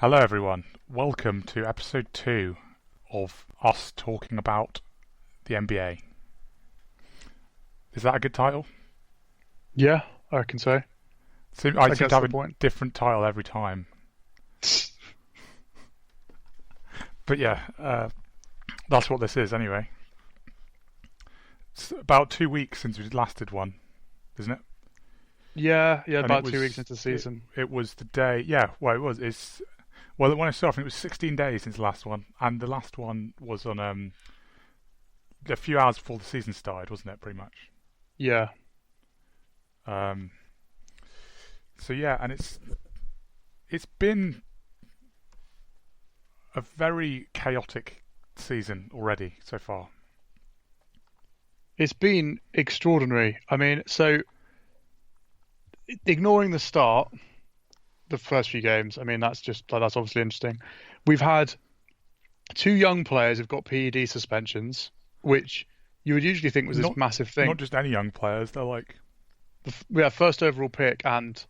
Hello, everyone. Welcome to episode 2 of us talking about the NBA. Is that a good title? Yeah, I can say. I seem to have a point. different title every time. But yeah, that's what this is anyway. It's about 2 weeks since we last did one, isn't it? Yeah, And about 2 weeks into the season. It was the day. Yeah, well, it was. Well, when I saw, I think it was 16 days since the last one, and the last one was on a few hours before the season started, wasn't it? Pretty much. Yeah. So yeah, and it's been a very chaotic season already so far. It's been extraordinary. I mean, so ignoring the start, the first few games, I mean, that's obviously interesting. We've had two young players who've got PED suspensions, which you would usually think was this massive thing. Not just any young players, they're like... first overall pick and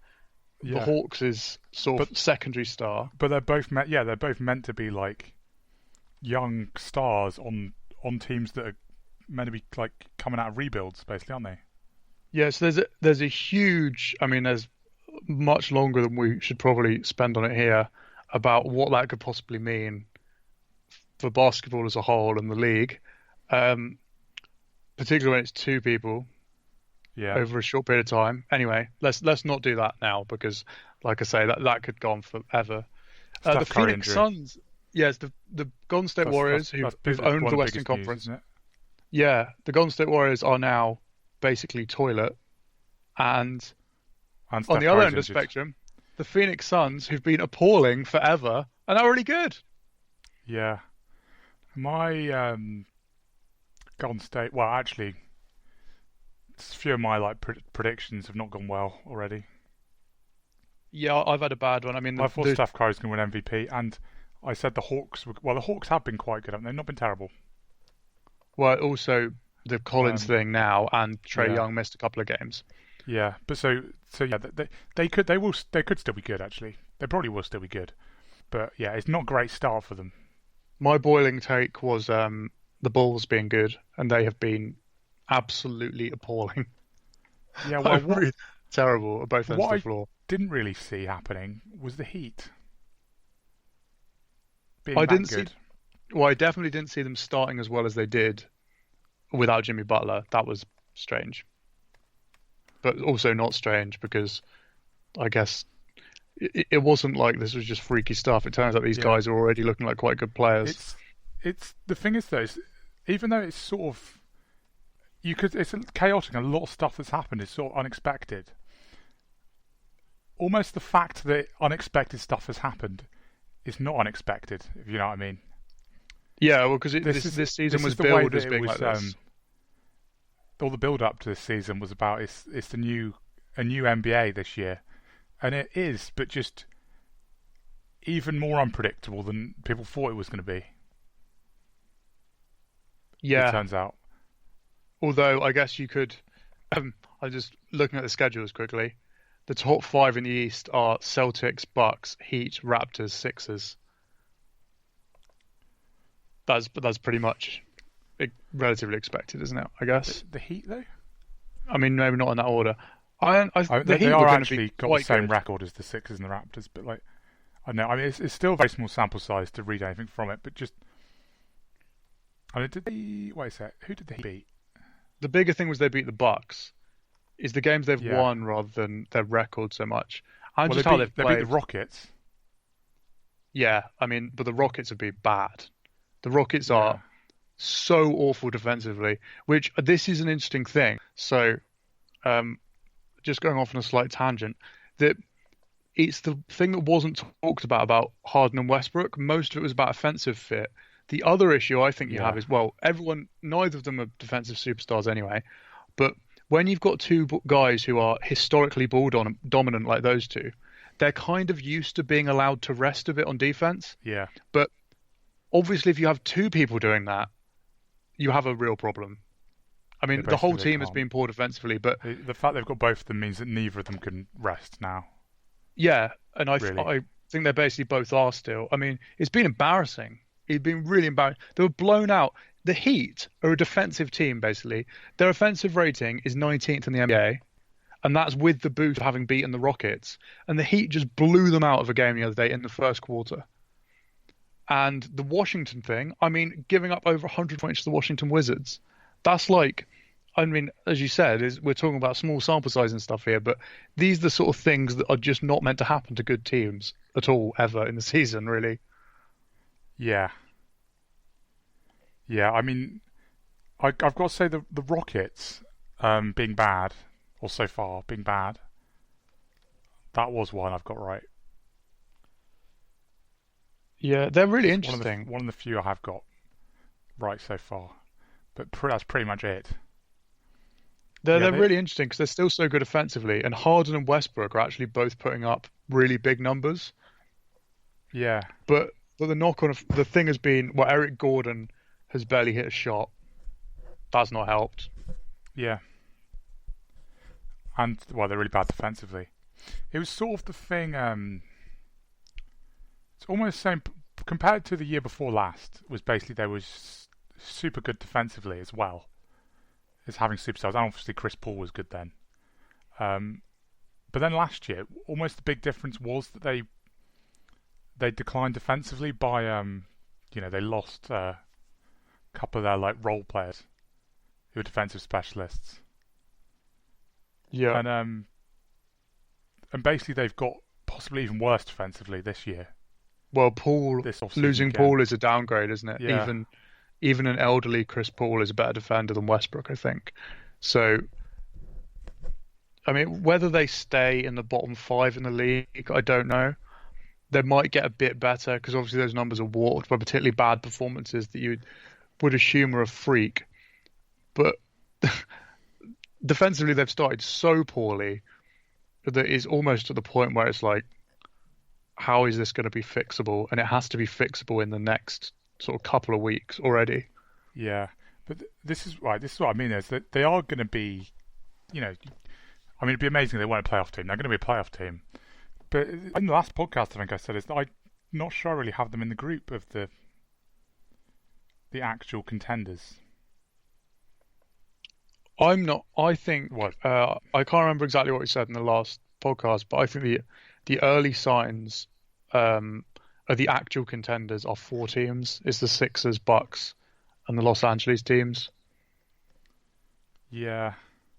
the Yeah. Hawks' sort of secondary star. But they're both meant to be like young stars on teams that are meant to be like coming out of rebuilds, basically, aren't they? Yeah, so there's a huge, I mean, there's much longer than we should probably spend on it here about what that could possibly mean for basketball as a whole and the league, particularly when it's two people over a short period of time. Anyway, let's not do that now because, like I say, that could go on forever. The Phoenix Suns, yes, the Golden State Warriors who've owned the Western Conference. News, isn't it? Yeah, the Golden State Warriors are now basically toilet, and on the other end of the spectrum, the Phoenix Suns, who've been appalling forever, are now really good. Yeah. My Golden State... Well, actually, a few of my predictions have not gone well already. Yeah, I've had a bad one. I mean, I thought Steph Curry's going to win MVP, and I said the Hawks... Well, the Hawks have been quite good, haven't they? They've not been terrible. Well, also the Collins thing now, and Trae Young missed a couple of games. Yeah, but so yeah, they could still be good actually. They probably will still be good, but yeah, it's not a great start for them. My boiling take was the Bulls being good, and they have been absolutely appalling. Yeah, well, terrible at both ends of the floor. What I didn't really see happening was the Heat being good. Well, I definitely didn't see them starting as well as they did without Jimmy Butler. That was strange. But also not strange because I guess it wasn't like this was just freaky stuff. It turns out these guys are already looking like quite good players. It's the thing is though, even though it's sort of it's chaotic and a lot of stuff that's happened is sort of unexpected. Almost the fact that unexpected stuff has happened is not unexpected, if you know what I mean. Yeah, well, because this season was billed as being like this. All the build-up to this season was about it's a new NBA this year, and it is, but just even more unpredictable than people thought it was going to be. Yeah, it turns out. Although I guess you could, I'm just looking at the schedules quickly. The top 5 in the East are Celtics, Bucks, Heat, Raptors, Sixers. That's pretty much relatively expected, isn't it? I guess the Heat, though. I mean, maybe not in that order. The Heat are are actually got the same good. record as the Sixers and the Raptors, but like, I don't know. I mean, it's still a very small sample size to read anything from it. But just, I mean, wait a sec. Who did they beat? The bigger thing was they beat the Bucks. Is the games they've won rather than their record so much. And well, just how they've played. They beat the Rockets. Yeah, I mean, but the Rockets have been bad. The Rockets are so awful defensively, which this is an interesting thing. So, just going off on a slight tangent, that it's the thing that wasn't talked about Harden and Westbrook. Most of it was about offensive fit. The other issue I think you have is, well, neither of them are defensive superstars anyway, but when you've got two guys who are historically ball dominant like those two, they're kind of used to being allowed to rest a bit on defense. Yeah. But obviously, if you have two people doing that, you have a real problem. I mean, the whole team has been poor defensively, but the fact they've got both of them means that neither of them can rest now. Yeah, and I think they basically both are still. I mean, it's been embarrassing. It's been really embarrassing. They were blown out. The Heat are a defensive team, basically. Their offensive rating is 19th in the NBA, and that's with the boost of having beaten the Rockets. And the Heat just blew them out of a game the other day in the first quarter. And the Washington thing, I mean, giving up over 100 points to the Washington Wizards, that's like, I mean, as you said, we're talking about small sample size and stuff here, but these are the sort of things that are just not meant to happen to good teams at all, ever in the season, really. Yeah, yeah. I mean, I've got to say the Rockets being bad, or so far being bad, that was one I've got right. Yeah, they're really It's interesting. one of the few I have got right so far, but that's pretty much it. They're Yeah, they're really interesting because they're still so good offensively, and Harden and Westbrook are actually both putting up really big numbers. yeah, But the knock on the thing has been, well, Eric Gordon has barely hit a shot. That's not helped. yeah, and well, they're really bad defensively. It was sort of the thing. It's almost the same compared to the year before last. Was basically they was super good defensively as well as having superstars. And obviously, Chris Paul was good then. Um, but then last year, almost the big difference was that they declined defensively by they lost a couple of their like role players who were defensive specialists, Yeah. and basically they've got possibly even worse defensively this year. Well, Paul This off season losing again. Paul is a downgrade, isn't it? Yeah, Even an elderly Chris Paul is a better defender than Westbrook, I think. So, I mean, whether they stay in the bottom five in the league, I don't know. They might get a bit better because obviously those numbers are warped by particularly bad performances that you would assume are a freak. But defensively, they've started so poorly that it's almost to the point where it's like, how is this going to be fixable? And it has to be fixable in the next sort of couple of weeks already. yeah. But this is right. This is what I mean is that they are going to be, you know, I mean, it'd be amazing if they weren't a playoff team. They're going to be a playoff team. But in the last podcast, I think I said is that I'm not sure I really have them in the group of the actual contenders. I'm not. I think What? I can't remember exactly what we said in the last podcast, but I think the early signs of the actual contenders are four teams. It's the Sixers, Bucks, and the Los Angeles teams. Yeah.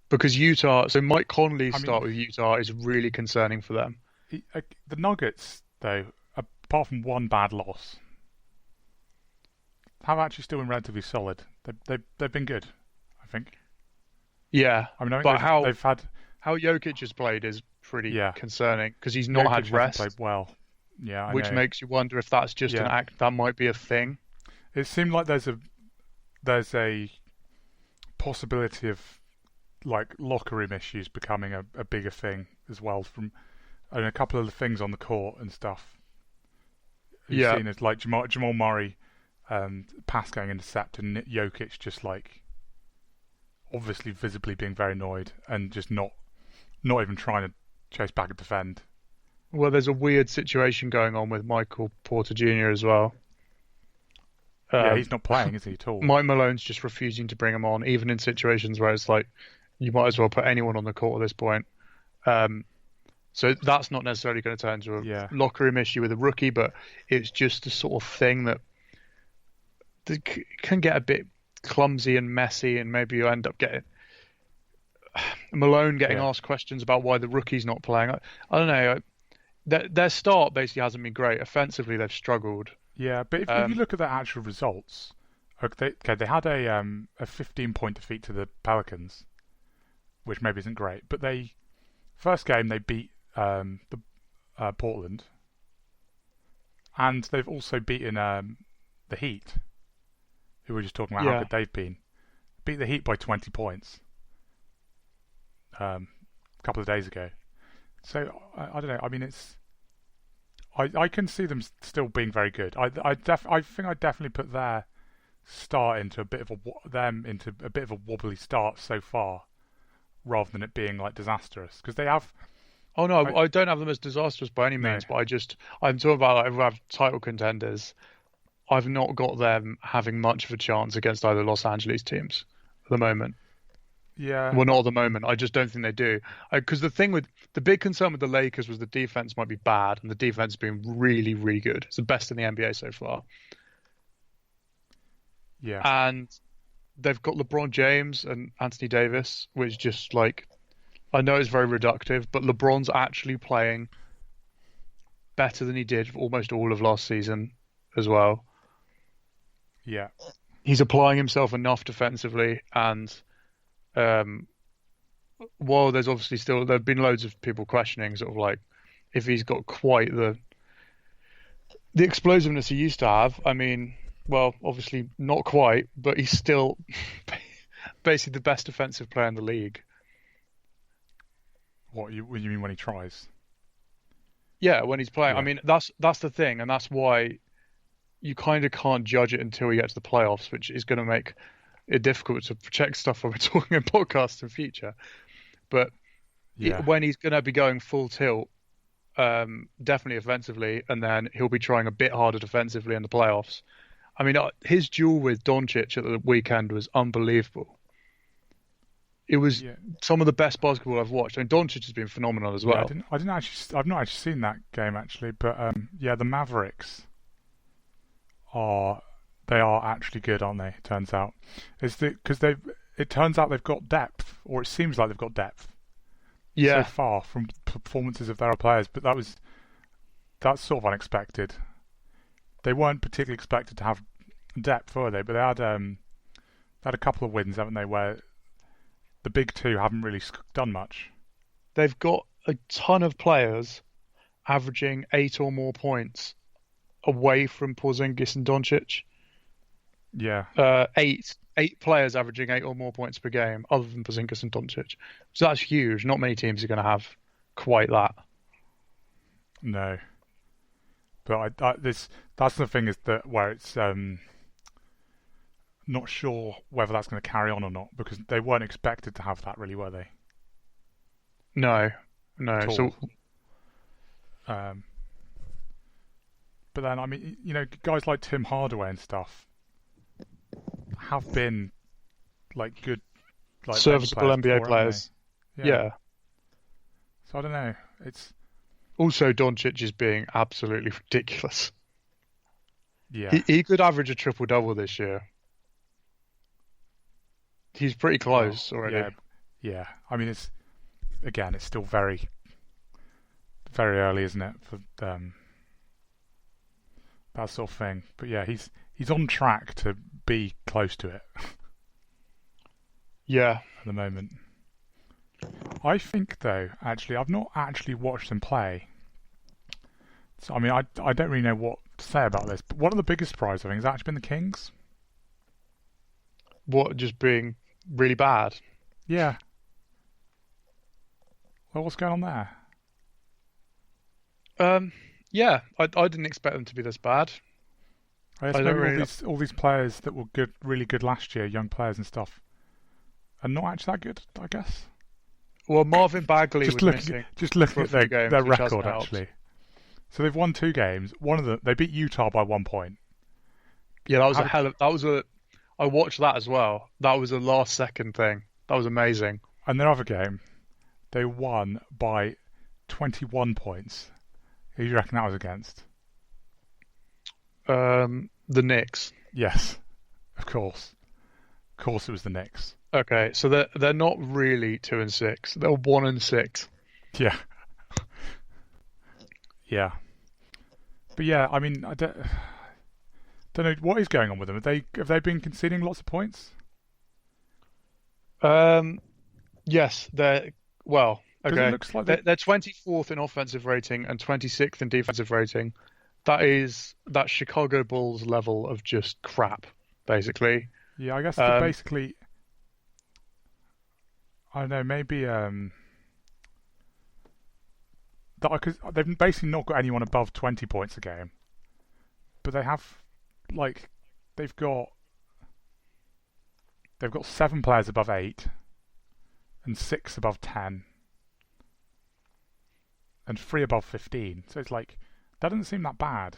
Because Utah, so Mike Conley's I start mean, with Utah is really concerning for them. the Nuggets, though, apart from one bad loss, have actually still been relatively solid. They've been good, I think. Yeah, I mean, I but think they've had. how Jokic has played is pretty Yeah. concerning because he's not Jokic had hasn't rest, played well. Yeah, I which know. makes you wonder if that's just an Yeah. act that might be a thing. It seemed like there's a possibility of like locker room issues becoming a bigger thing as well from and a couple of the things on the court and stuff. You've Yeah, seen as like Jamal Murray pass getting intercepted and Jokic just like obviously visibly being very annoyed and just not even trying to chase back and defend. well, there's a weird situation going on with Michael Porter Jr. as well. Yeah, Um, he's not playing, is he at all? Mike Malone's just refusing to bring him on, even in situations where it's like you might as well put anyone on the court at this point. Um, so that's not necessarily going to turn into a Yeah, locker room issue with a rookie, but it's just a sort of thing that can get a bit clumsy and messy, and maybe you end up getting Malone getting yeah, asked questions about why the rookie's not playing. I don't know. Their start basically hasn't been great. Offensively, they've struggled. yeah. But if you Um, look at their actual results, they had a 15-point defeat to the Pelicans, which maybe isn't great, but they first game they beat the Portland, and they've also beaten the Heat, who we were just talking about how yeah, good they've been. Beat the Heat by 20 points a couple of days ago. So I don't know. I mean, I can see them still being very good. I think I definitely put their start into a bit of a bit of a wobbly start so far, rather than it being like disastrous because Oh no, I I don't have them as disastrous by any no. means, but I'm talking about like if we have title contenders. I've not got them having much of a chance against either Los Angeles teams at the moment. Yeah, Well, not at the moment. I just don't think they do. Because the big concern with the Lakers was the defense might be bad, and the defense has been really, really good. It's the best in the NBA so far. yeah, And they've got LeBron James and Anthony Davis, which just like I know it's very reductive, but LeBron's actually playing better than he did for almost all of last season as well. yeah, He's applying himself enough defensively, and um, while there's obviously still there've been loads of people questioning sort of like if he's got quite the explosiveness he used to have. I mean, well, obviously not quite, but he's still basically the best defensive player in the league. what you mean when he tries? Yeah, when he's playing. I Yeah, mean, that's the thing, and that's why you kind of can't judge it until you get to the playoffs, which is going to make it difficult to project stuff when we're talking in podcasts in future. But yeah, when he's going to be going full tilt, definitely offensively, and then he'll be trying a bit harder defensively in the playoffs. I mean, his duel with Doncic at the weekend was unbelievable. It was yeah, some of the best basketball I've watched. I mean, Doncic has been phenomenal as yeah. well. I didn't actually, I've not actually seen that game actually, but yeah, the Mavericks are they are actually good, aren't they? It turns out, because they've it turns out they've got depth, or it seems like they've got depth so Yeah, far from performances of their other players, but that's sort of unexpected. They weren't particularly expected to have depth, were they? But they had a couple of wins, haven't they, where the big two haven't really done much. they've got a ton of players averaging 8 or more points away from Porzingis and Doncic. Yeah, Eight players averaging 8 or more points per game, other than Porzingis and Doncic. So that's huge. Not many teams are going to have quite that. no, but that's the thing is that where it's not sure whether that's going to carry on or not because they weren't expected to have that really, were they? No, At no. So all. Um, but then I mean, guys like Tim Hardaway and stuff have been like good, like bench serviceable players NBA before, haven't players. they? Yeah. Yeah. So I don't know. It's Also, Doncic is being absolutely ridiculous. yeah, He could average a triple double this year. He's pretty well, close already. yeah, yeah. I mean, it's still very, very early, isn't it, for that sort of thing? But yeah, he's on track to be close to it Yeah. at the moment. I think though, actually, I've not actually watched them play. So I mean, I don't really know what to say about this. But one of the biggest surprises I think has actually been the Kings. What, just being really bad? Yeah. Well, what's going on there? Um, yeah, I didn't expect them to be this bad. I guess I don't maybe really. all these players that were good, really good last year, young players and stuff, are not actually that good. I guess. Well, Marvin Bagley was missing Just looking for a at few games, their which hasn't record helped. actually. So they've won 2 games. One of them they beat Utah by 1 point. Yeah, that was a How, hell of. That was a. I watched that as well. That was a last second thing. That was amazing. and their other game, they won by 21 points. Who do you reckon that was against? The Knicks. Yes, of course. Of course, it was the Knicks. Okay, so they're not really 2-6. They're 1-6. Yeah, yeah. But yeah, I mean, I don't know what is going on with them. Have they been conceding lots of points? Yes, they're well. Because it Okay, looks like they're 24th in offensive rating and 26th in defensive rating. That Chicago Bulls level of just crap, basically. yeah. I guess Um, basically, I don't know. Maybe because they've basically not got anyone above 20 points a game, but they have like they've got 7 players above 8 and 6 above 10. and 3 above 15. So it's like that doesn't seem that bad.